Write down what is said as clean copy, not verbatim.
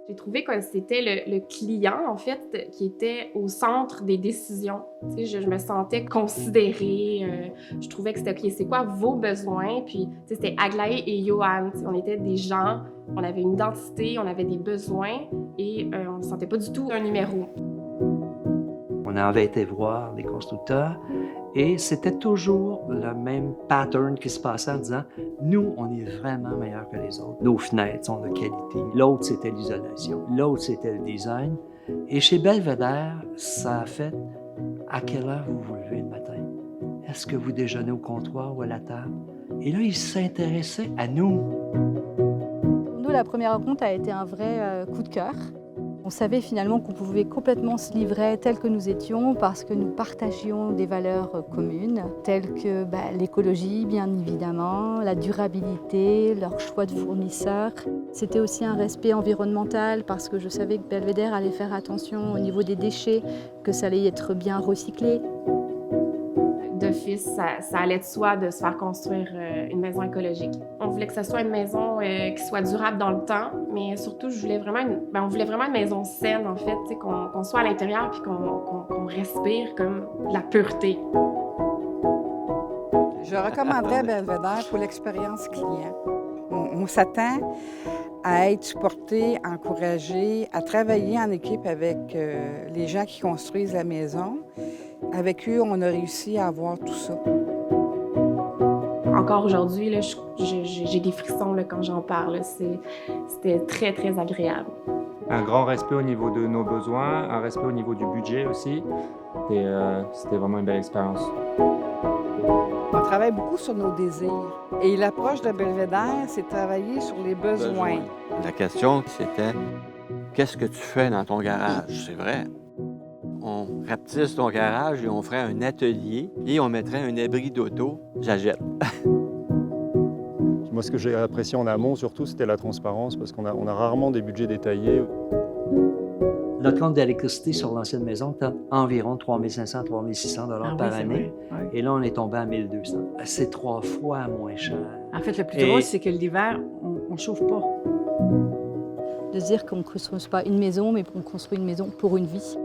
J'ai trouvé que c'était le client, en fait, qui était au centre des décisions. Tu sais, je me sentais considérée, je trouvais que c'était OK, c'est quoi vos besoins? Puis, tu sais, c'était Aglaé et Johan. Tu sais, on était des gens, on avait une identité, on avait des besoins et on ne se sentait pas du tout un numéro. On avait été voir des constructeurs et c'était toujours le même pattern qui se passait en disant nous, on est vraiment meilleurs que les autres. Nos fenêtres sont de qualité. L'autre, c'était l'isolation. L'autre, c'était le design. Et chez Belvédère, ça a fait à quelle heure vous vous levez le matin? Est-ce que vous déjeunez au comptoir ou à la table? Et là, ils s'intéressaient à nous. Pour nous, la première rencontre a été un vrai coup de cœur. On savait finalement qu'on pouvait complètement se livrer tels que nous étions parce que nous partagions des valeurs communes, telles que l'écologie, bien évidemment, la durabilité, leur choix de fournisseurs. C'était aussi un respect environnemental parce que je savais que Belvédère allait faire attention au niveau des déchets, que ça allait être bien recyclé. D'office, ça allait de soi de se faire construire une maison écologique. On voulait que ce soit une maison qui soit durable dans le temps, mais surtout, on voulait vraiment une maison saine, en fait, qu'on soit à l'intérieur puis qu'on respire comme de la pureté. Je recommanderais Belvédère pour l'expérience client. On s'attend à être supporté, encouragé, à travailler en équipe avec les gens qui construisent la maison. Avec eux, on a réussi à avoir tout ça. Encore aujourd'hui, là, j'ai des frissons là, quand j'en parle. C'était très, très agréable. Un grand respect au niveau de nos besoins, un respect au niveau du budget aussi. Et c'était vraiment une belle expérience. On travaille beaucoup sur nos désirs. Et l'approche de Belvédère, c'est de travailler sur les besoins. La question, c'était qu'est-ce que tu fais dans ton garage? C'est vrai. On rapetisse ton garage et on ferait un atelier et on mettrait un abri d'auto. J'achète. Moi, ce que j'ai apprécié en amont, surtout, c'était la transparence, parce qu'on a rarement des budgets détaillés. Notre compte d'électricité sur l'ancienne maison était environ 3 500 à 3 600 par année. Ouais. Et là, on est tombé à 1 200. C'est 3 fois moins cher. En fait, le plus drôle, c'est que l'hiver, on ne chauffe pas. De se dire qu'on ne construit pas une maison, mais qu'on construit une maison pour une vie.